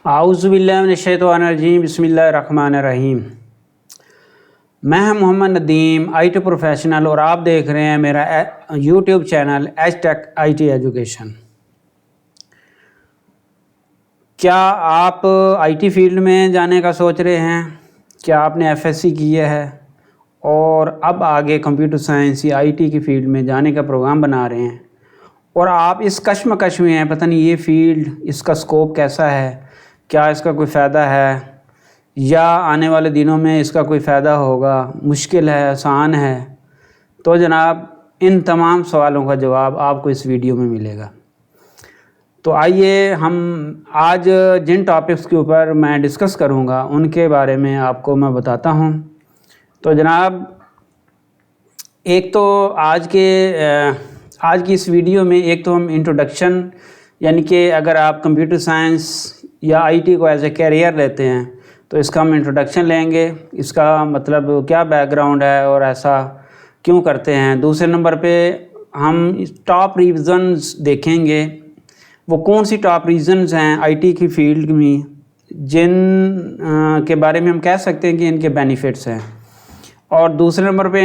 اعوذ باللہ من الشیطان الرجیم، بسم اللہ الرحمن الرحیم۔ میں Muhammad Nadeem, I T professional, اور آپ دیکھ رہے ہیں میرا YouTube channel edge tech I T education. کیا آپ آئی ٹی فیلڈ میں جانے کا سوچ رہے ہیں؟ کیا آپ نے ایف ایس سی کیا ہے اور اب آگے کمپیوٹر سائنس یا آئی ٹی کی فیلڈ میں جانے کا پروگرام بنا رہے ہیں، اور آپ اس کشمکش میں ہیں، پتہ نہیں یہ فیلڈ، اس کا سکوپ کیسا ہے، کیا اس کا کوئی فائدہ ہے یا آنے والے دنوں میں اس کا کوئی فائدہ ہوگا، مشکل ہے، آسان ہے؟ تو جناب ان تمام سوالوں کا جواب آپ کو اس ویڈیو میں ملے گا۔ تو آئیے ہم آج جن ٹاپکس کے اوپر میں ڈسکس کروں گا ان کے بارے میں آپ کو میں بتاتا ہوں۔ تو جناب ایک تو آج کی اس ویڈیو میں ایک تو ہم انٹروڈکشن، یعنی کہ اگر آپ کمپیوٹر سائنس یا آئی ٹی کو ایز اے کیریئر لیتے ہیں تو اس کا ہم انٹروڈکشن لیں گے، اس کا مطلب کیا بیک گراؤنڈ ہے اور ایسا کیوں کرتے ہیں۔ دوسرے نمبر پہ ہم ٹاپ ریزنز دیکھیں گے، وہ کون سی ٹاپ ریزنز ہیں آئی ٹی کی فیلڈ میں جن کے بارے میں ہم کہہ سکتے ہیں کہ ان کے بینیفٹس ہیں۔ اور دوسرے نمبر پہ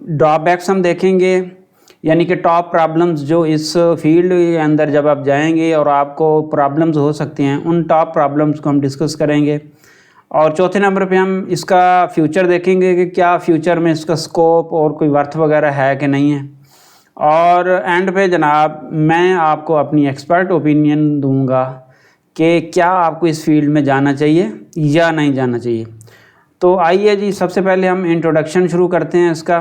ڈرا بیکس ہم دیکھیں گے، یعنی کہ ٹاپ پرابلمز جو اس فیلڈ کے اندر جب آپ جائیں گے اور آپ کو پرابلمز ہو سکتی ہیں، ان ٹاپ پرابلمز کو ہم ڈسکس کریں گے۔ اور چوتھے نمبر پہ ہم اس کا فیوچر دیکھیں گے کہ کیا فیوچر میں اس کا سکوپ اور کوئی ورتھ وغیرہ ہے کہ نہیں ہے۔ اور اینڈ پہ جناب میں آپ کو اپنی ایکسپرٹ اوپینین دوں گا کہ کیا آپ کو اس فیلڈ میں جانا چاہیے یا نہیں جانا چاہیے۔ تو آئیے جی، سب سے پہلے ہم انٹروڈکشن شروع کرتے ہیں اس کا۔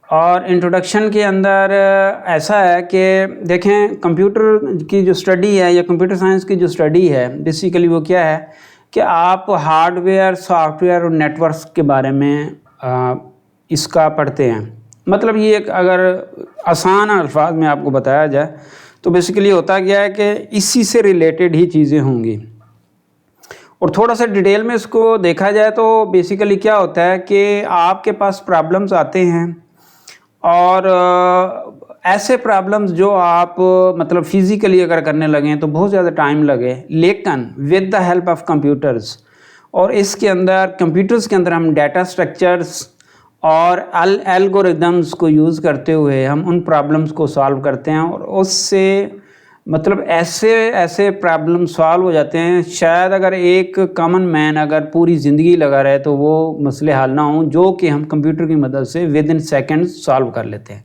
اور انٹروڈکشن کے اندر ایسا ہے کہ دیکھیں، کمپیوٹر کی جو اسٹڈی ہے یا کمپیوٹر سائنس کی جو اسٹڈی ہے، بیسیکلی وہ کیا ہے کہ آپ ہارڈ ویئر، سافٹ ویئر اور نیٹ ورکس کے بارے میں اس کا پڑھتے ہیں۔ مطلب یہ ایک اگر آسان الفاظ میں آپ کو بتایا جائے تو بیسیکلی ہوتا کیا ہے کہ اسی سے ریلیٹڈ ہی چیزیں ہوں گی۔ اور تھوڑا سا ڈیٹیل میں اس کو دیکھا جائے تو بیسیکلی کیا ہوتا ہے کہ آپ کے پاس پرابلمز آتے ہیں، اور ایسے پرابلمز جو آپ مطلب فزیکلی اگر کرنے لگیں تو بہت زیادہ ٹائم لگے، لیکن with the help of computers, اور اس کے اندر کمپیوٹرز کے اندر ہم ڈیٹا سٹرکچرز اور الگوریدمز کو یوز کرتے ہوئے ہم ان پرابلمز کو سالو کرتے ہیں، اور اس سے مطلب ایسے پرابلم سالو ہو جاتے ہیں، شاید اگر ایک کامن مین اگر پوری زندگی لگا رہے تو وہ مسئلے حل نہ ہوں، جو کہ ہم کمپیوٹر کی مدد سے ود ان سیکنڈ سالو کر لیتے ہیں۔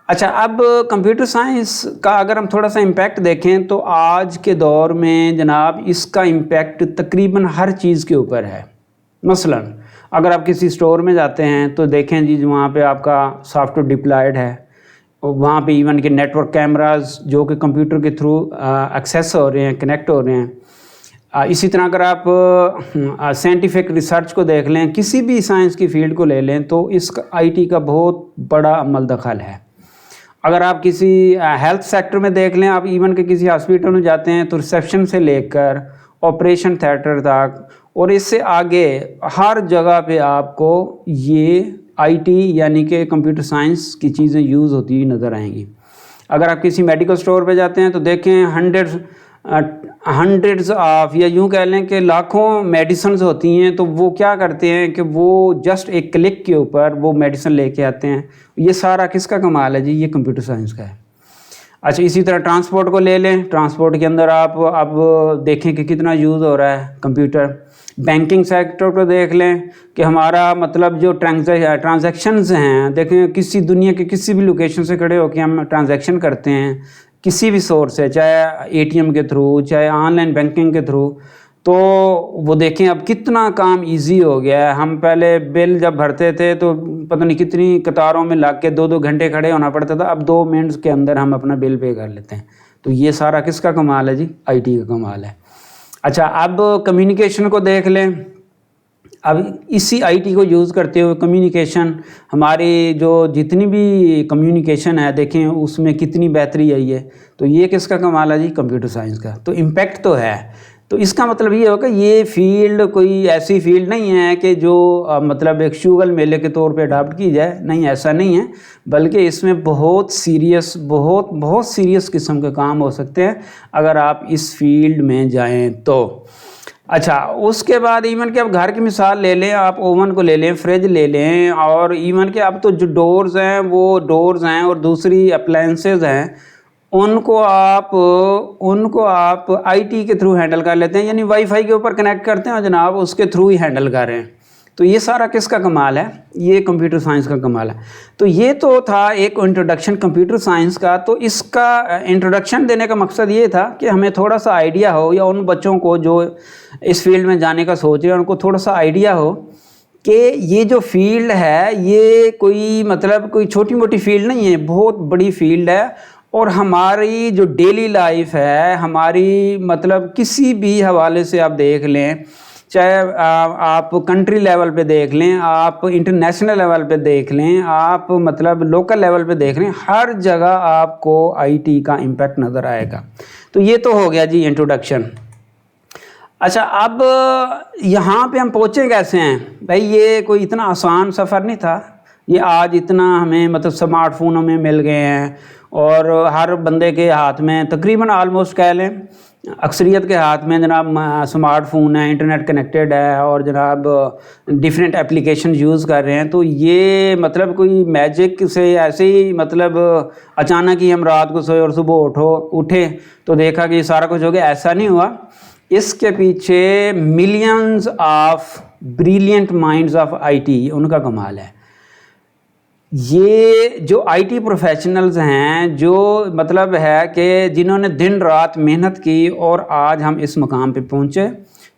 اچھا، اب کمپیوٹر سائنس کا اگر ہم تھوڑا سا امپیکٹ دیکھیں تو آج کے دور میں جناب اس کا امپیکٹ تقریباً ہر چیز کے اوپر ہے۔ مثلا اگر آپ کسی اسٹور میں جاتے ہیں تو دیکھیں جی، وہاں پہ آپ کا سافٹ ویئر ڈپلائڈ ہے، وہاں پہ ایون کہ نیٹ ورک کیمراز جو کہ کمپیوٹر کے تھرو ایکسیس ہو رہے ہیں، کنیکٹ ہو رہے ہیں۔ اسی طرح اگر آپ سائنٹیفک ریسرچ کو دیکھ لیں، کسی بھی سائنس کی فیلڈ کو لے لیں تو اس کا آئی ٹی کا بہت بڑا عمل دخل ہے۔ اگر آپ کسی ہیلتھ سیکٹر میں دیکھ لیں، آپ ایون کہ کسی ہاسپیٹل میں جاتے ہیں تو ریسیپشن سے لے کر آپریشن تھیٹر تک اور اس سے آگے ہر جگہ پہ آپ کو یہ آئی ٹی یعنی کہ کمپیوٹر سائنس کی چیزیں یوز ہوتی ہوئی نظر آئیں گی۔ اگر آپ کسی میڈیکل اسٹور پہ جاتے ہیں تو دیکھیں ہنڈریڈز آف، یا یوں کہہ لیں کہ لاکھوں میڈیسنز ہوتی ہیں، تو وہ کیا کرتے ہیں کہ وہ جسٹ ایک کلک کے اوپر وہ میڈیسن لے کے آتے ہیں۔ یہ سارا کس کا کمال ہے جی؟ یہ کمپیوٹر سائنس کا ہے۔ اچھا، اسی طرح ٹرانسپورٹ کو لے لیں، ٹرانسپورٹ کے اندر آپ اب دیکھیں کہ کتنا یوز ہو رہا ہے کمپیوٹر۔ بینکنگ سیکٹر کو دیکھ لیں کہ ہمارا مطلب جو ٹرانزیکشنز ہیں، دیکھیں کسی دنیا کے کسی بھی لوکیشن سے کھڑے ہو کے ہم ٹرانزیکشن کرتے ہیں کسی بھی سورس سے، چاہے اے ٹی ایم کے تھرو، چاہے آن لائن بینکنگ کے تھرو، تو وہ دیکھیں اب کتنا کام ایزی ہو گیا ہے۔ ہم پہلے بل جب بھرتے تھے تو پتہ نہیں کتنی قطاروں میں لگ کے 2 گھنٹے کھڑے ہونا پڑتا تھا، اب 2 منٹس کے اندر ہم اپنا بل پے کر لیتے ہیں۔ تو یہ سارا کس کا کمال ہے جی؟ آئی ٹی کا کمال ہے۔ اچھا، اب کمیونیکیشن کو دیکھ لیں، اب اسی آئی ٹی کو یوز کرتے ہوئے کمیونیکیشن، ہماری جو جتنی بھی کمیونیکیشن ہے دیکھیں اس میں کتنی بہتری آئی ہے۔ تو یہ کس کا کمال ہے جی؟ کمپیوٹر سائنس کا۔ تو امپیکٹ تو ہے، تو اس کا مطلب یہ ہوگا کہ یہ فیلڈ کوئی ایسی فیلڈ نہیں ہے کہ جو مطلب ایک شوگل میلے کے طور پہ اڈاپٹ کی جائے، نہیں ایسا نہیں ہے، بلکہ اس میں بہت سیریس قسم کے کام ہو سکتے ہیں اگر آپ اس فیلڈ میں جائیں تو۔ اچھا، اس کے بعد ایون کہ اب گھر کی مثال لے لیں، آپ اوون کو لے لیں، فریج لے لیں، اور ایون کہ اب تو جو ڈورز ہیں وہ ڈورز ہیں اور دوسری اپلائنسز ہیں، ان کو آپ آئی ٹی کے تھرو ہینڈل کر لیتے ہیں، یعنی وائی فائی کے اوپر کنیکٹ کرتے ہیں اور جناب اس کے تھرو ہی ہینڈل کر رہے ہیں۔ تو یہ سارا کس کا کمال ہے؟ یہ کمپیوٹر سائنس کا کمال ہے۔ تو یہ تو تھا ایک انٹروڈکشن کمپیوٹر سائنس کا۔ تو اس کا انٹروڈکشن دینے کا مقصد یہ تھا کہ ہمیں تھوڑا سا آئیڈیا ہو، یا ان بچوں کو جو اس فیلڈ میں جانے کا سوچ رہے ہیں ان کو تھوڑا سا آئیڈیا ہو کہ یہ جو فیلڈ ہے یہ کوئی چھوٹی موٹی فیلڈ نہیں ہے، بہت بڑی فیلڈ ہے، اور ہماری جو ڈیلی لائف ہے، ہماری کسی بھی حوالے سے آپ دیکھ لیں، چاہے آپ کنٹری لیول پہ دیکھ لیں، آپ انٹرنیشنل لیول پہ دیکھ لیں، آپ لوکل لیول پہ دیکھ لیں، ہر جگہ آپ کو آئی ٹی کا امپیکٹ نظر آئے گا۔ تو یہ تو ہو گیا جی انٹروڈکشن۔ اچھا، اب یہاں پہ ہم پہنچے کیسے ہیں بھائی؟ یہ کوئی اتنا آسان سفر نہیں تھا، یہ آج اتنا ہمیں سمارٹ فونوں میں مل گئے ہیں، اور ہر بندے کے ہاتھ میں تقریباً آلموسٹ کہہ لیں اکثریت کے ہاتھ میں جناب سمارٹ فون ہے، انٹرنیٹ کنیکٹڈ ہے، اور جناب ڈیفرنٹ اپلیکیشن یوز کر رہے ہیں۔ تو یہ کوئی میجک سے ایسے ہی اچانک ہی ہم رات کو سوئے اور صبح اٹھے تو دیکھا کہ یہ سارا کچھ ہو گیا، ایسا نہیں ہوا۔ اس کے پیچھے millions of brilliant minds of I T, ان کا کمال ہے۔ یہ جو آئی ٹی پروفیشنلز ہیں، جو ہے کہ جنہوں نے دن رات محنت کی اور آج ہم اس مقام پہ پہنچے،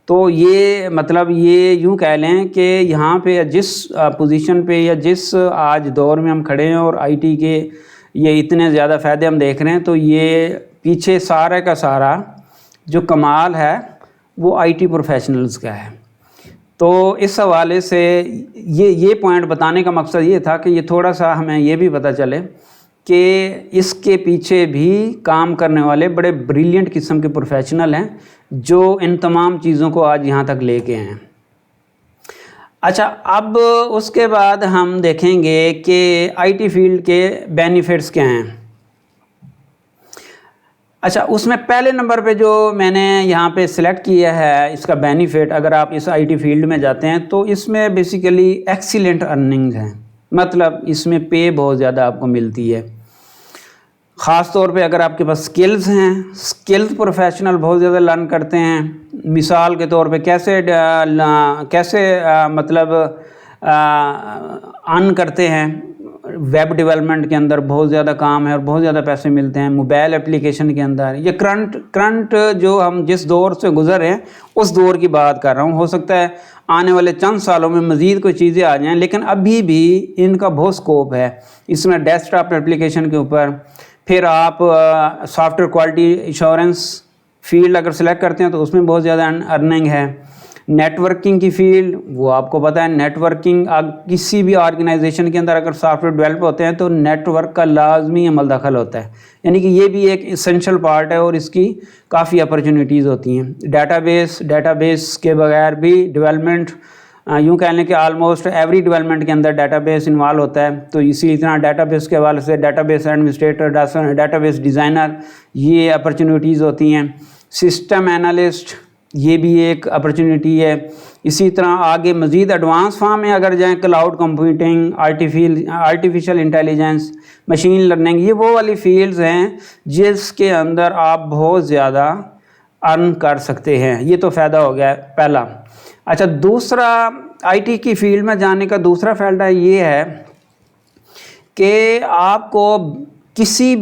تو یہ یہ یوں کہہ لیں کہ یہاں پہ جس پوزیشن پہ یا جس آج دور میں ہم کھڑے ہیں اور آئی ٹی کے یہ اتنے زیادہ فائدے ہم دیکھ رہے ہیں، تو یہ پیچھے سارا کا سارا جو کمال ہے وہ آئی ٹی پروفیشنلز کا ہے۔ تو اس حوالے سے یہ پوائنٹ بتانے کا مقصد یہ تھا کہ یہ تھوڑا سا ہمیں یہ بھی پتہ چلے کہ اس کے پیچھے بھی کام کرنے والے بڑے بریلینٹ قسم کے پروفیشنل ہیں جو ان تمام چیزوں کو آج یہاں تک لے کے ہیں۔ اچھا، اب اس کے بعد ہم دیکھیں گے کہ آئی ٹی فیلڈ کے بینیفٹس کیا ہیں۔ اچھا، اس میں پہلے نمبر پہ جو میں نے یہاں پہ سلیکٹ کیا ہے اس کا بینیفٹ، اگر آپ اس آئی ٹی فیلڈ میں جاتے ہیں تو اس میں بیسیکلی ایکسیلنٹ ارننگ ہیں، اس میں پے بہت زیادہ آپ کو ملتی ہے، خاص طور پہ اگر آپ کے پاس سکلز ہیں، سکلز پروفیشنل بہت زیادہ لرن کرتے ہیں۔ مثال کے طور پہ کیسے ارن کرتے ہیں، ویب ڈیولپمنٹ کے اندر بہت زیادہ کام ہے اور بہت زیادہ پیسے ملتے ہیں، موبائل اپلیکیشن کے اندر۔ یہ کرنٹ جو ہم جس دور سے گزر رہے ہیں اس دور کی بات کر رہا ہوں، ہو سکتا ہے آنے والے چند سالوں میں مزید کوئی چیزیں آ جائیں، لیکن ابھی بھی ان کا بہت سکوپ ہے اس میں۔ ڈیسک ٹاپ اپلیکیشن کے اوپر، پھر آپ soft where quality assurance field اگر سلیکٹ کرتے ہیں تو اس میں بہت زیادہ ارننگ ہے۔ نیٹ ورکنگ کی فیلڈ، وہ آپ کو پتہ ہے نیٹ ورکنگ کسی بھی آرگنائزیشن کے اندر اگر سافٹ ویئر ڈیولپ ہوتے ہیں تو نیٹ ورک کا لازمی عمل دخل ہوتا ہے، یعنی کہ یہ بھی ایک اسینشل پارٹ ہے اور اس کی کافی اپرچونیٹیز ہوتی ہیں۔ ڈیٹا بیس کے بغیر بھی ڈیولپمنٹ، یوں کہہ لیں کہ آلموسٹ ایوری ڈیولپمنٹ کے اندر ڈیٹا بیس انوالو ہوتا ہے، تو اسی طرح ڈیٹا بیس کے حوالے سے data base administrator, data base designer, یہ اپرچونیٹیز ہوتی ہیں۔ سسٹم اینالسٹ، یہ بھی ایک اپرچونیٹی ہے۔ اسی طرح آگے مزید ایڈوانس فارم میں اگر جائیں، cloud computing, artificial intelligence, machine learning, یہ وہ والی فیلڈز ہیں جس کے اندر آپ بہت زیادہ ارن کر سکتے ہیں۔ یہ تو فائدہ ہو گیا پہلا۔ اچھا، دوسرا آئی ٹی کی فیلڈ میں جانے کا دوسرا فائدہ یہ ہے کہ آپ کو کسی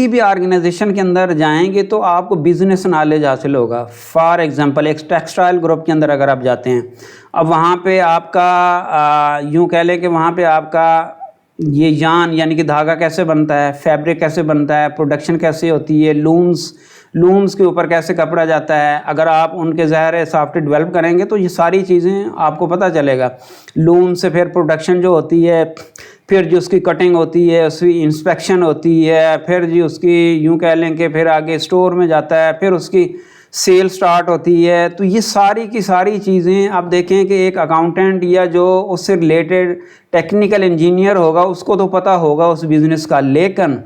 بھی آرگنائزیشن کے اندر جائیں گے تو آپ کو بزنس نالج حاصل ہوگا۔ فار ایگزامپل ایک ٹیکسٹائل گروپ کے اندر اگر آپ جاتے ہیں، اب وہاں پہ آپ کا یوں کہہ لیں کہ وہاں پہ آپ کا یہ یان یعنی کہ دھاگا کیسے بنتا ہے، فیبرک کیسے بنتا ہے، پروڈکشن کیسے ہوتی ہے، لومز کے اوپر کیسے کپڑا جاتا ہے، اگر آپ ان کے ظاہر سافٹ ویئر ڈیولپ کریں گے تو یہ ساری چیزیں آپ کو پتہ چلے گا۔ لوم سے پھر پروڈکشن جو ہوتی ہے، پھر جو اس کی کٹنگ ہوتی ہے، اس کی انسپیکشن ہوتی ہے، پھر جی اس کی یوں کہہ لیں کہ پھر آگے اسٹور میں جاتا ہے، پھر اس کی سیل سٹارٹ ہوتی ہے. تو یہ ساری کی ساری چیزیں آپ دیکھیں کہ ایک اکاؤنٹنٹ یا جو اس سے ریلیٹڈ ٹیکنیکل انجینئر ہوگا اس کو تو پتہ ہوگا اس بزنس کا، لیکن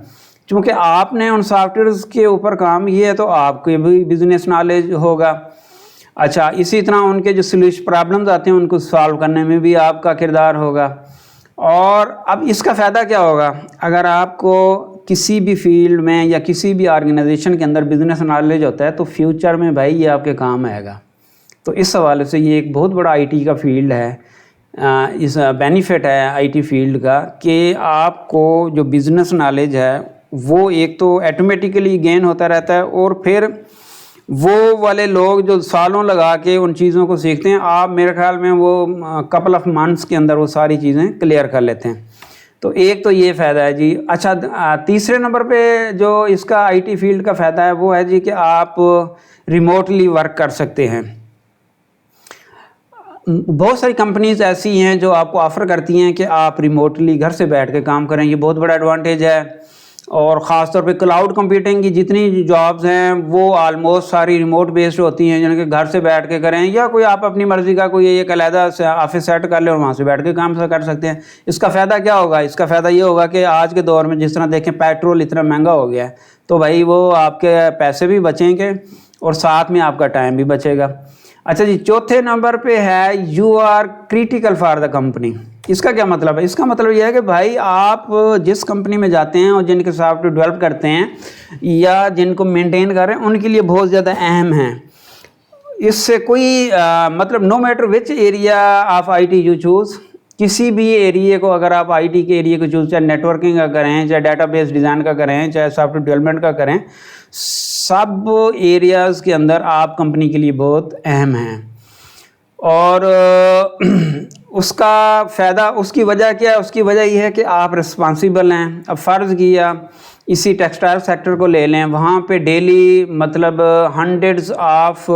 چونکہ آپ نے ان سافٹ ویئرز کے اوپر کام کیا ہے تو آپ کو بھی بزنس نالج ہوگا. اچھا، اسی طرح ان کے جو سولوشن پرابلمز آتے ہیں ان کو سالو کرنے میں بھی آپ کا کردار ہوگا. اور اب اس کا فائدہ کیا ہوگا؟ اگر آپ کو کسی بھی فیلڈ میں یا کسی بھی آرگنائزیشن کے اندر بزنس نالج ہوتا ہے تو فیوچر میں بھائی یہ آپ کے کام آئے گا. تو اس حوالے سے یہ ایک بہت بڑا آئی ٹی کا فیلڈ ہے، اس بینیفٹ ہے آئی ٹی فیلڈ کا کہ آپ کو جو بزنس نالج ہے وہ ایک تو ایٹومیٹیکلی گین ہوتا رہتا ہے، اور پھر وہ والے لوگ جو سالوں لگا کے ان چیزوں کو سیکھتے ہیں، آپ میرے خیال میں وہ کپل آف منتھس کے اندر وہ ساری چیزیں کلیئر کر لیتے ہیں. تو ایک تو یہ فائدہ ہے جی. اچھا، تیسرے نمبر پہ جو اس کا آئی ٹی فیلڈ کا فائدہ ہے وہ ہے جی کہ آپ ریموٹلی ورک کر سکتے ہیں. بہت ساری کمپنیز ایسی ہیں جو آپ کو آفر کرتی ہیں کہ آپ ریموٹلی گھر سے بیٹھ کے کام کریں، یہ بہت بڑا ایڈوانٹیج ہے. اور خاص طور پہ کلاؤڈ کمپیوٹنگ کی جتنی جابز ہیں وہ آلموسٹ ساری ریموٹ بیسڈ ہوتی ہیں، یعنی کہ گھر سے بیٹھ کے کریں، یا کوئی آپ اپنی مرضی کا کوئی ایک علیحدہ آفس سیٹ کر لیں اور وہاں سے بیٹھ کے کام کر سکتے ہیں. اس کا فائدہ کیا ہوگا؟ اس کا فائدہ یہ ہوگا کہ آج کے دور میں جس طرح دیکھیں پیٹرول اتنا مہنگا ہو گیا ہے تو بھائی وہ آپ کے پیسے بھی بچیں گے اور ساتھ میں آپ کا ٹائم بھی بچے گا. اچھا جی، چوتھے نمبر پہ ہے you are critical for the company. اس کا کیا مطلب ہے؟ اس کا مطلب یہ ہے کہ بھائی آپ جس کمپنی میں جاتے ہیں اور جن کے سافٹ ویئر ڈیولپ کرتے ہیں یا جن کو مینٹین کر رہے ہیں ان کے لیے بہت زیادہ اہم ہیں. اس سے کوئی مطلب no matter which area of I T U choose, کسی بھی ایریے کو اگر آپ آئی ٹی کے ایریے کو چوز، چاہے نیٹ ورکنگ کا کریں، چاہے ڈیٹا بیس ڈیزائن کا کریں، چاہے سافٹ ویئر ڈیولپمنٹ کا کریں، سب ایریاز کے اندر آپ کمپنی کے لیے بہت اہم ہیں. اور اس کا فائدہ، اس کی وجہ کیا ہے؟ اس کی وجہ یہ ہے کہ آپ رسپانسیبل ہیں. اب فرض کیا اسی ٹیکسٹائل سیکٹر کو لے لیں، وہاں پہ ڈیلی مطلب ہنڈریڈز آف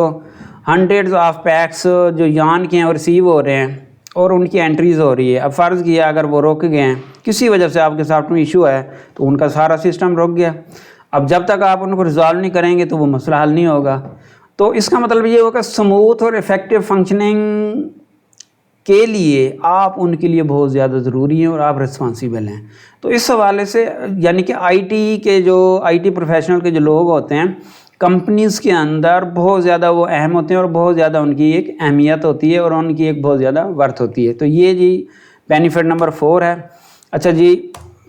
پیکس جو یارن کے ہیں وہ ریسیو ہو رہے ہیں اور ان کی انٹریز ہو رہی ہے. اب فرض کیا اگر وہ رک گئے ہیں کسی وجہ سے، آپ کے سافٹ میں ایشو ہے تو ان کا سارا سسٹم رک گیا. اب جب تک آپ ان کو ریزالو نہیں کریں گے تو وہ مسئلہ حل نہیں ہوگا. تو اس کا مطلب یہ ہوگا اسموتھ اور افیکٹو فنکشننگ کے لیے آپ ان کے لیے بہت زیادہ ضروری ہیں اور آپ رسپانسیبل ہیں. تو اس حوالے سے یعنی کہ آئی ٹی پروفیشنل کے جو لوگ ہوتے ہیں کمپنیز کے اندر بہت زیادہ وہ اہم ہوتے ہیں اور بہت زیادہ ان کی ایک اہمیت ہوتی ہے اور ان کی ایک بہت زیادہ ورتھ ہوتی ہے. تو یہ جی بینیفٹ نمبر 4 ہے. اچھا جی،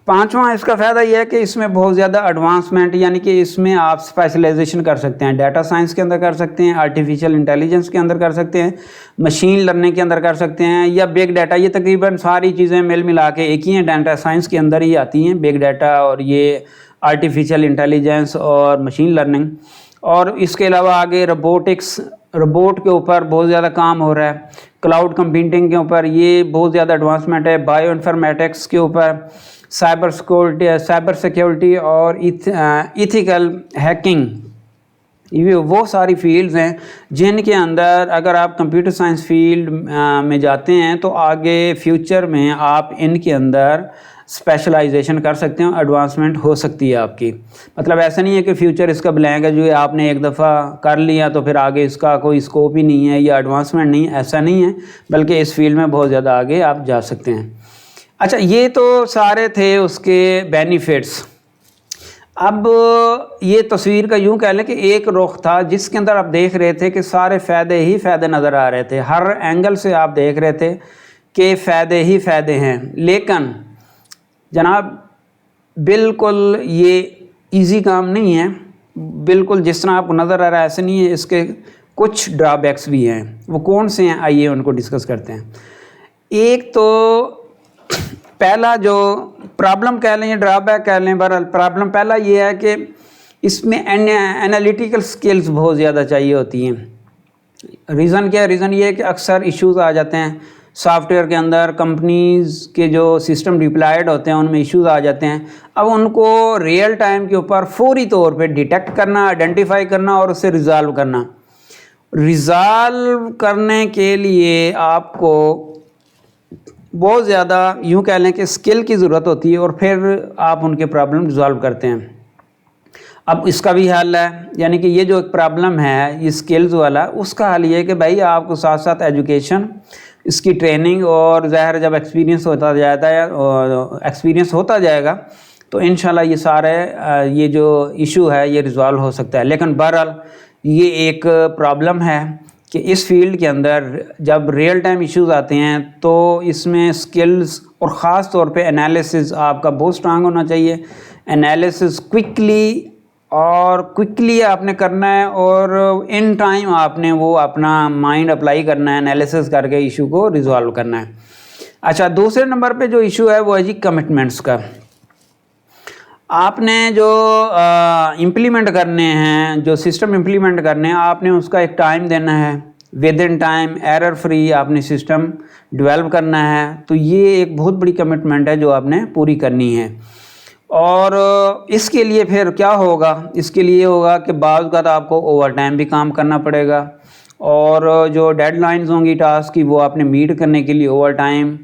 پانچواں اس کا فائدہ یہ ہے کہ اس میں بہت زیادہ ایڈوانسمنٹ، یعنی کہ اس میں آپ اسپیشلائزیشن کر سکتے ہیں. ڈیٹا سائنس کے اندر کر سکتے ہیں، آرٹیفیشیل انٹیلیجنس کے اندر کر سکتے ہیں، مشین لرننگ کے اندر کر سکتے ہیں، یا بگ ڈیٹا. یہ تقریباً ساری چیزیں مل ملا کے ایک ہی ہیں، ڈیٹا سائنس کے اندر ہی آتی ہیں، بگ ڈیٹا اور یہ آرٹیفیشیل انٹیلیجنس اور مشین لرننگ. اور اس کے علاوہ آگے روبوٹ کے اوپر بہت زیادہ کام ہو رہا ہے، کلاؤڈ کمپیوٹنگ کے اوپر یہ بہت زیادہ ایڈوانسمنٹ ہے، بایو انفارمیٹکس کے اوپر، سائبر سیکیورٹی اور ایتھیکل ہیکنگ. یہ وہ ساری فیلڈز ہیں جن کے اندر اگر آپ کمپیوٹر سائنس فیلڈ میں جاتے ہیں تو آگے فیوچر میں آپ ان کے اندر اسپیشلائزیشن کر سکتے ہیں، ایڈوانسمنٹ ہو سکتی ہے آپ کی. مطلب ایسا نہیں ہے کہ فیوچر اس کا بلینک ہے، جو آپ نے ایک دفعہ کر لیا تو پھر آگے اس کا کوئی اسکوپ ہی نہیں ہے یا ایڈوانسمنٹ نہیں ہے، ایسا نہیں ہے، بلکہ اس فیلڈ میں بہت زیادہ آگے آپ جا سکتے ہیں. اچھا، یہ تو سارے تھے اس کے بینیفٹس. اب یہ تصویر کا یوں کہہ لیں کہ ایک رخ تھا جس کے اندر آپ دیکھ رہے تھے کہ سارے فائدے ہی فائدے نظر آ رہے تھے، ہر اینگل سے آپ دیکھ رہے تھے کہ فائدے ہی فائدے ہیں. لیکن جناب بالکل یہ ایزی کام نہیں ہے، بالکل جس طرح آپ کو نظر آ رہا ہے ایسے نہیں ہے، اس کے کچھ ڈرا بیکس بھی ہیں. وہ کون سے ہیں؟ آئیے ان کو ڈسکس کرتے ہیں. ایک تو پہلا جو پرابلم کہہ لیں یا ڈرا بیک کہہ لیں، بہرحال پرابلم پہلا یہ ہے کہ اس میں انالیٹیکل سکلز بہت زیادہ چاہیے ہوتی ہیں. ریزن کیا ہے؟ ریزن یہ ہے کہ اکثر ایشوز آ جاتے ہیں سافٹ ویئر کے اندر، کمپنیز کے جو سسٹم ڈپلائڈ ہوتے ہیں ان میں ایشوز آ جاتے ہیں. اب ان کو ریئل ٹائم کے اوپر فوری طور پہ ڈیٹیکٹ کرنا، آئیڈینٹیفائی کرنا اور اسے ریزالو کرنا. ریزالو کرنے کے لیے آپ کو بہت زیادہ یوں کہہ لیں کہ اسکل کی ضرورت ہوتی ہے اور پھر آپ ان کے پرابلم ریزالو کرتے ہیں. اب اس کا بھی حل ہے، یعنی کہ یہ جو ایک پرابلم ہے یہ اسکلز والا، اس کا حل یہ ہے کہ بھائی آپ کو ساتھ ساتھ ایجوکیشن، اس کی ٹریننگ، اور ظاہر جب ایکسپیرینس ہوتا جائے گا تو انشاءاللہ یہ سارے یہ جو ایشو ہے یہ ریزالو ہو سکتا ہے۔ لیکن بہرحال یہ ایک پرابلم ہے کہ اس فیلڈ کے اندر جب ریئل ٹائم ایشوز آتے ہیں تو اس میں سکلز اور خاص طور پہ انالیسز آپ کا بہت سٹرانگ ہونا چاہیے۔ انالیسز کوئکلی آپ نے کرنا ہے، اور ان ٹائم آپ نے وہ اپنا مائنڈ اپلائی کرنا ہے، انالیسز کر کے ایشو کو ریزالو کرنا ہے۔ اچھا، دوسرے نمبر پہ جو ایشو ہے وہ ہے جی کمٹمنٹس کا۔ آپ نے جو امپلیمنٹ کرنے ہیں، جو سسٹم امپلیمنٹ کرنے ہیں، آپ نے اس کا ایک ٹائم دینا ہے، with in time error free آپ نے سسٹم ڈیولپ کرنا ہے۔ تو یہ ایک بہت بڑی کمٹمنٹ ہے جو آپ نے پوری کرنی ہے۔ اور اس کے لیے پھر کیا ہوگا؟ اس کے لیے ہوگا کہ بعض اوقات آپ کو اوور ٹائم بھی کام کرنا پڑے گا، اور جو ڈیڈ لائنز ہوں گی ٹاسک کی وہ آپ نے میٹ کرنے کے لیے اوور ٹائم،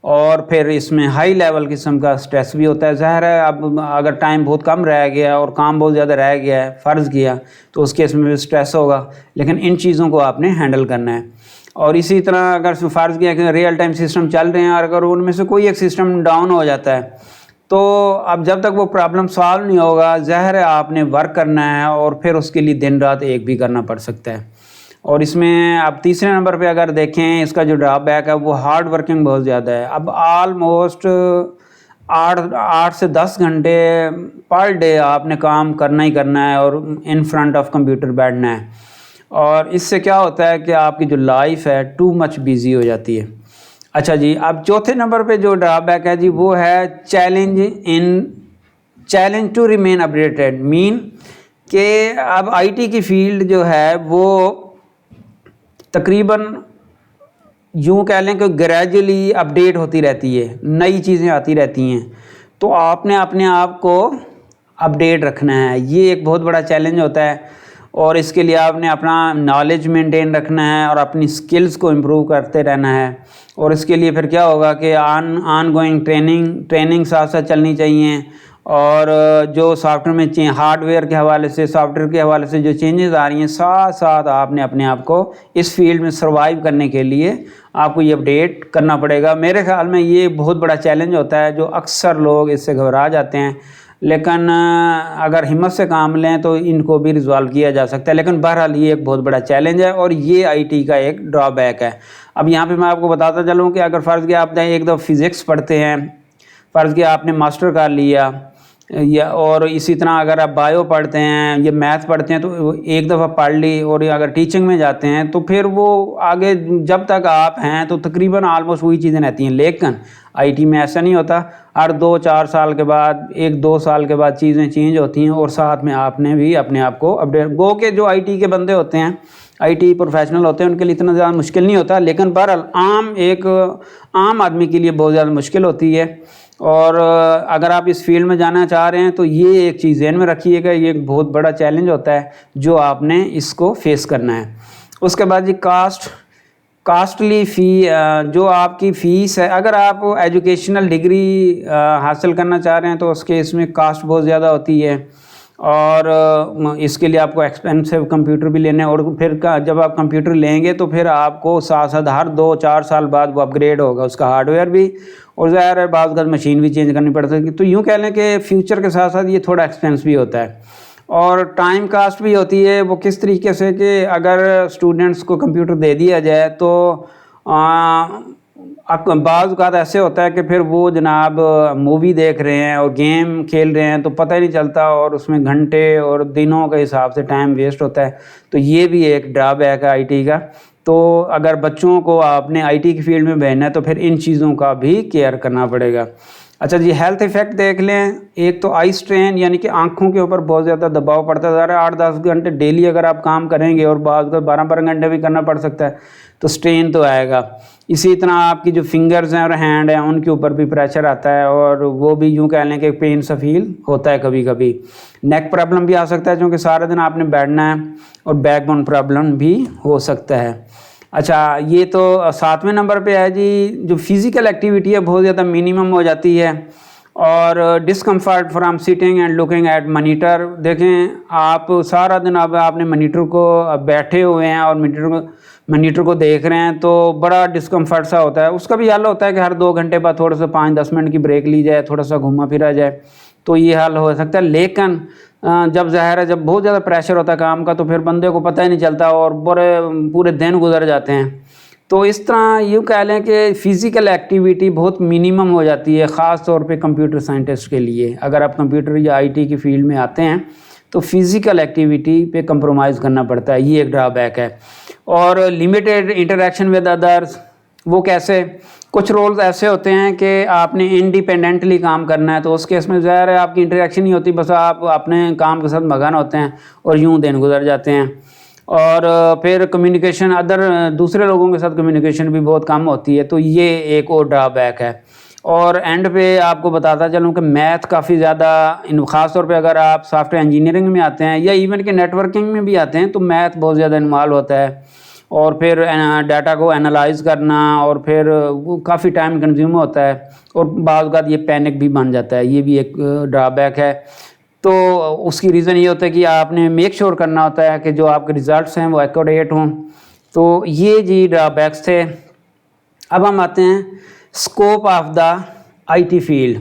اور پھر اس میں ہائی لیول قسم کا سٹریس بھی ہوتا ہے۔ ظاہر ہے اب اگر ٹائم بہت کم رہ گیا اور کام بہت زیادہ رہ گیا ہے فرض کیا تو اس کیس میں بھی سٹریس ہوگا، لیکن ان چیزوں کو آپ نے ہینڈل کرنا ہے۔ اور اسی طرح اگر فرض کیا کہ ریئل ٹائم سسٹم چل رہے ہیں اور اگر ان میں سے کوئی ایک سسٹم ڈاؤن ہو جاتا ہے تو اب جب تک وہ پرابلم سالو نہیں ہوگا، ظاہر ہے آپ نے ورک کرنا ہے، اور پھر اس کے لیے دن رات ایک بھی کرنا پڑ سکتا ہے۔ اور اس میں اب تیسرے نمبر پہ اگر دیکھیں اس کا جو ڈرا بیک ہے وہ ہارڈ ورکنگ بہت زیادہ ہے۔ اب آلموسٹ 8 سے 10 گھنٹے پر ڈے آپ نے کام کرنا ہی کرنا ہے اور ان فرنٹ آف کمپیوٹر بیٹھنا ہے، اور اس سے کیا ہوتا ہے کہ آپ کی جو لائف ہے ٹو مچ بیزی ہو جاتی ہے۔ اچھا جی، اب چوتھے نمبر پہ جو ڈرا بیک ہے جی وہ ہے چیلنج ٹو ریمین اپڈیٹڈ، مین کہ اب آئی ٹی کی فیلڈ جو ہے وہ تقریباً یوں کہہ لیں کہ گریجولی اپڈیٹ ہوتی رہتی ہے، نئی چیزیں آتی رہتی ہیں، تو آپ نے اپنے آپ کو اپڈیٹ رکھنا ہے۔ یہ ایک بہت بڑا چیلنج ہوتا ہے، اور اس کے لیے آپ نے اپنا نالج مینٹین رکھنا ہے اور اپنی سکلز کو امپروو کرتے رہنا ہے۔ اور اس کے لیے پھر کیا ہوگا کہ آن گوئنگ ٹریننگ ساتھ ساتھ چلنی چاہیے، اور جو سافٹ ویئر میں ہارڈ ویئر کے حوالے سے، سافٹ ویئر کے حوالے سے جو چینجز آ رہی ہیں، ساتھ ساتھ آپ نے اپنے آپ کو اس فیلڈ میں سروائیو کرنے کے لیے آپ کو یہ اپڈیٹ کرنا پڑے گا۔ میرے خیال میں یہ بہت بڑا چیلنج ہوتا ہے جو اکثر لوگ اس سے گھبرا جاتے ہیں، لیکن اگر ہمت سے کام لیں تو ان کو بھی ریزالو کیا جا سکتا ہے۔ لیکن بہرحال یہ ایک بہت بڑا چیلنج ہے، اور یہ آئی ٹی کا ایک ڈرا بیک ہے۔ اب یہاں پہ میں آپ کو بتاتا چلوں کہ اگر فرض کیا آپ نے ایک دفعہ فزکس پڑھتے ہیں، فرض کیا آپ نے ماسٹر کر لیا، اور اسی طرح اگر آپ بایو پڑھتے ہیں یا میتھ پڑھتے ہیں تو ایک دفعہ پڑھ لی، اور اگر ٹیچنگ میں جاتے ہیں تو پھر وہ آگے جب تک آپ ہیں تو تقریباً آلموسٹ وہی چیزیں رہتی ہیں۔ لیکن آئی ٹی میں ایسا نہیں ہوتا، ہر 2-4 سال کے بعد، 1-2 سال کے بعد چیزیں چینج ہوتی ہیں، اور ساتھ میں آپ نے بھی اپنے آپ کو اپڈیٹ گو کہ جو آئی ٹی کے بندے ہوتے ہیں، آئی ٹی پروفیشنل ہوتے ہیں، ان کے لیے اتنا زیادہ مشکل نہیں ہوتا، لیکن بہرحال عام آدمی کے لیے بہت زیادہ مشکل ہوتی ہے۔ اور اگر آپ اس فیلڈ میں جانا چاہ رہے ہیں تو یہ ایک چیز ذہن میں رکھیے گا، یہ ایک بہت بڑا چیلنج ہوتا ہے جو آپ نے اس کو فیس کرنا ہے۔ اس کے بعد جی کاسٹلی فی، جو آپ کی فیس ہے، اگر آپ ایجوکیشنل ڈگری حاصل کرنا چاہ رہے ہیں تو اس کے اس میں کاسٹ بہت زیادہ ہوتی ہے، اور اس کے لیے آپ کو ایکسپینسو کمپیوٹر بھی لینے، اور پھر جب آپ کمپیوٹر لیں گے تو پھر آپ کو ساتھ ساتھ ہر 2-4 سال بعد وہ اپ گریڈ ہوگا اس کا ہارڈ ویئر بھی، اور ظاہر ہے بعض اوقات مشین بھی چینج کرنی پڑ سکتی ہے۔ تو یوں کہہ لیں کہ فیوچر کے ساتھ ساتھ یہ تھوڑا ایکسپینس بھی ہوتا ہے، اور ٹائم کاسٹ بھی ہوتی ہے۔ وہ کس طریقے سے کہ اگر اسٹوڈنٹس کو کمپیوٹر دے دیا جائے تو بعض اوقات ایسے ہوتا ہے کہ پھر وہ جناب مووی دیکھ رہے ہیں اور گیم کھیل رہے ہیں تو پتہ ہی نہیں چلتا، اور اس میں گھنٹے اور دنوں کے حساب سے ٹائم ویسٹ ہوتا ہے۔ تو یہ بھی ایک ڈرا بیک ہے آئی ٹی کا۔ تو اگر بچوں کو آپ نے آئی ٹی کی فیلڈ میں بھیجنا ہے تو پھر ان چیزوں کا بھی کیئر کرنا پڑے گا۔ اچھا جی، ہیلتھ ایفیکٹ دیکھ لیں۔ ایک تو آئی سٹرین، یعنی کہ آنکھوں کے اوپر بہت زیادہ دباؤ پڑتا ہے۔ ذرا 8-10 گھنٹے ڈیلی اگر آپ کام کریں گے، اور بعض 12 گھنٹے بھی کرنا پڑ سکتا ہے، تو سٹرین تو آئے گا۔ اسی طرح آپ کی جو فنگرز ہیں اور ہینڈ ہیں ان کے اوپر بھی پریشر آتا ہے، اور وہ بھی یوں کہہ لیں کہ پین سا فیل ہوتا ہے کبھی کبھی۔ نیک پرابلم بھی آ سکتا ہے کیونکہ سارے دن آپ نے بیٹھنا ہے، اور بیک بون پرابلم بھی ہو سکتا ہے۔ اچھا، یہ تو 7ویں نمبر پہ ہے جی، جو فزیکل ایکٹیویٹی ہے بہت زیادہ منیمم ہو جاتی ہے، اور discomfort from sitting and looking at monitor. دیکھیں آپ سارا دن اب آپ نے مانیٹر کو بیٹھے ہوئے ہیں اور مانیٹر کو دیکھ رہے ہیں تو بڑا ڈسکمفرٹ سا ہوتا ہے. اس کا بھی حل ہوتا ہے کہ ہر 2 گھنٹے بعد تھوڑا سا 5-10 منٹ کی بریک لی جائے, تھوڑا سا گھوما پھرا جائے, تو یہ حل ہو سکتا ہے. لیکن جب ظاہر ہے جب بہت زیادہ پریشر ہوتا ہے کام کا تو پھر بندے کو پتہ ہی نہیں چلتا اور پورے دن گزر جاتے ہیں. تو اس طرح یوں کہہ لیں کہ فزیکل ایکٹیویٹی بہت منیمم ہو جاتی ہے, خاص طور پہ کمپیوٹر سائنٹسٹ کے لیے. اگر آپ کمپیوٹر یا آئی ٹی کی فیلڈ میں آتے ہیں تو فزیکل ایکٹیویٹی پہ کمپرومائز کرنا پڑتا ہے, یہ ایک ڈرا بیک ہے. اور لمیٹیڈ انٹریکشن ود ادرس, وہ کیسے؟ کچھ رولز ایسے ہوتے ہیں کہ آپ نے انڈیپینڈنٹلی کام کرنا ہے, تو اس کیس میں ظاہر ہے آپ کی انٹریکشن نہیں ہوتی, بس آپ اپنے کام کے ساتھ مگن ہوتے ہیں اور یوں دن گزر جاتے ہیں. اور پھر کمیونیکیشن دوسرے لوگوں کے ساتھ کمیونیکیشن بھی بہت کم ہوتی ہے, تو یہ ایک اور ڈرا بیک ہے. اور اینڈ پہ آپ کو بتاتا چلوں کہ میتھ کافی زیادہ, خاص طور پہ اگر آپ سافٹ ویئر انجینئرنگ میں آتے ہیں یا ایون کہ نیٹ ورکنگ میں بھی آتے ہیں تو میتھ بہت زیادہ انوالو ہوتا ہے. اور پھر ڈیٹا کو انالائز کرنا اور پھر وہ کافی ٹائم کنزیوم ہوتا ہے, اور بعض اوقات یہ پینک بھی بن جاتا ہے, یہ بھی ایک ڈرا بیک ہے. تو اس کی ریزن یہ ہوتا ہے کہ آپ نے میک شور کرنا ہوتا ہے کہ جو آپ کے ریزلٹس ہیں وہ ایکوریٹ ہوں. تو یہ جی ڈرا بیکس تھے. اب ہم آتے ہیں scope of the I T field.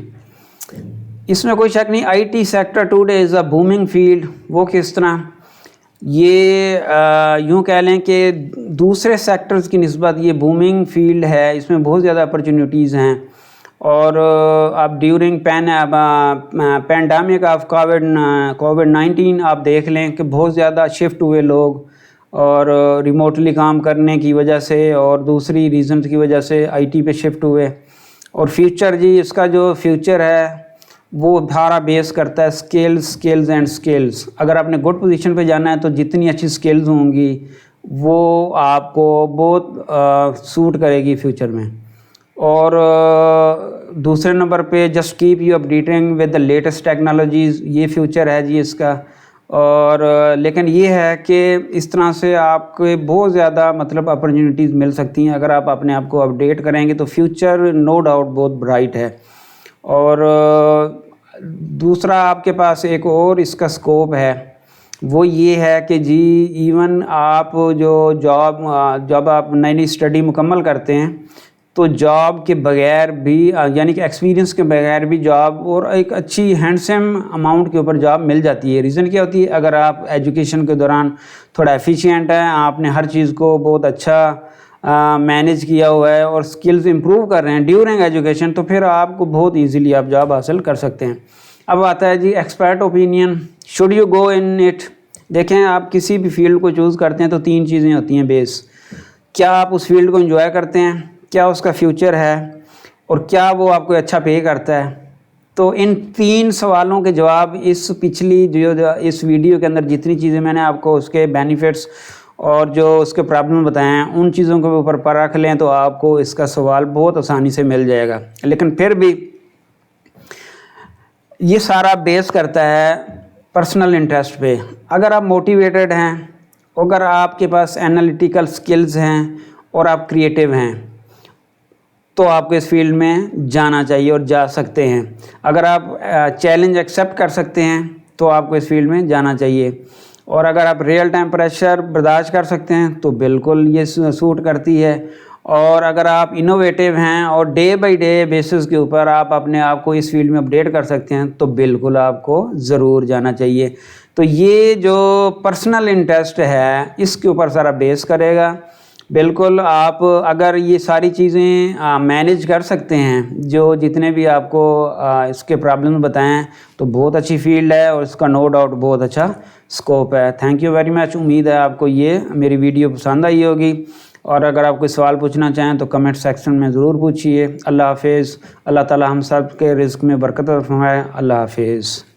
اس میں کوئی شک نہیں, I T sector today is a booming field. وہ کس طرح؟ یہ یوں کہہ لیں کہ دوسرے سیکٹرز کی نسبت یہ بومنگ فیلڈ ہے, اس میں بہت زیادہ اپرچونیٹیز ہیں. اور اب ڈیورنگ پینڈیمک آف کووڈ-19 آپ دیکھ لیں کہ بہت زیادہ شفٹ ہوئے لوگ, اور ریموٹلی کام کرنے کی وجہ سے اور دوسری ریزنز کی وجہ سے آئی ٹی پہ شفٹ ہوئے. اور فیوچر جی, اس کا جو فیوچر ہے وہ سارا بیس کرتا ہے اسکلز اینڈ سکلز. اگر آپ نے گڈ پوزیشن پہ جانا ہے تو جتنی اچھی سکلز ہوں گی وہ آپ کو بہت سوٹ کرے گی فیوچر میں. اور دوسرے نمبر پہ just keep you updating with the latest technologies, یہ فیوچر ہے جی اس کا. اور لیکن یہ ہے کہ اس طرح سے آپ کو بہت زیادہ مطلب اپرچونیٹیز مل سکتی ہیں. اگر آپ اپنے آپ کو اپڈیٹ کریں گے تو فیوچر نو ڈاؤٹ بہت برائٹ ہے. اور دوسرا آپ کے پاس ایک اور اس کا سکوپ ہے, وہ یہ ہے کہ جی ایون آپ جب آپ نئی اسٹڈی مکمل کرتے ہیں تو جاب کے بغیر بھی, یعنی کہ ایکسپیرینس کے بغیر بھی جاب اور ایک اچھی ہینڈسم اماؤنٹ کے اوپر جاب مل جاتی ہے. ریزن کیا ہوتی ہے؟ اگر آپ ایجوکیشن کے دوران تھوڑا ایفیشینٹ ہیں, آپ نے ہر چیز کو بہت اچھا مینیج کیا ہوا ہے اور سکلز امپروو کر رہے ہیں ڈیورنگ ایجوکیشن, تو پھر آپ کو بہت ایزیلی آپ جاب حاصل کر سکتے ہیں. اب آتا ہے جی expert opinion, should you go in it. دیکھیں آپ کسی بھی فیلڈ کو چوز کرتے ہیں تو 3 چیزیں ہوتی ہیں بیس. کیا آپ اس فیلڈ کو انجوائے کرتے ہیں, کیا اس کا فیوچر ہے, اور کیا وہ آپ کو اچھا پے کرتا ہے. تو ان 3 سوالوں کے جواب اس پچھلی اس ویڈیو کے اندر جتنی چیزیں میں نے آپ کو اس کے بینیفٹس اور جو اس کے پرابلم بتائے ہیں ان چیزوں کے اوپر پرکھ لیں تو آپ کو اس کا سوال بہت آسانی سے مل جائے گا. لیکن پھر بھی یہ سارا بیس کرتا ہے پرسنل انٹرسٹ پہ. اگر آپ موٹیویٹڈ ہیں, اگر آپ کے پاس انالیٹیکل سکلز ہیں اور آپ کریٹیو ہیں تو آپ کو اس فیلڈ میں جانا چاہیے اور جا سکتے ہیں. اگر آپ چیلنج ایکسیپٹ کر سکتے ہیں تو آپ کو اس فیلڈ میں جانا چاہیے. اور اگر آپ ریئل ٹائم پریشر برداشت کر سکتے ہیں تو بالکل یہ سوٹ کرتی ہے. اور اگر آپ انوویٹیو ہیں اور ڈے بائی ڈے بیسس کے اوپر آپ اپنے آپ کو اس فیلڈ میں اپڈیٹ کر سکتے ہیں تو بالکل آپ کو ضرور جانا چاہیے. تو یہ جو پرسنل انٹرسٹ ہے اس کے اوپر سارا بیس کرے گا. بالکل آپ اگر یہ ساری چیزیں مینیج کر سکتے ہیں, جو جتنے بھی آپ کو اس کے پرابلم بتائیں, تو بہت اچھی فیلڈ ہے اور اس کا نو ڈاؤٹ بہت اچھا سکوپ ہے. Thank you very much. امید ہے آپ کو یہ میری ویڈیو پسند آئی ہوگی, اور اگر آپ کوئی سوال پوچھنا چاہیں تو کمنٹ سیکشن میں ضرور پوچھیے. اللہ حافظ. اللہ تعالی ہم سب کے رزق میں برکت فرمائے. اللہ حافظ.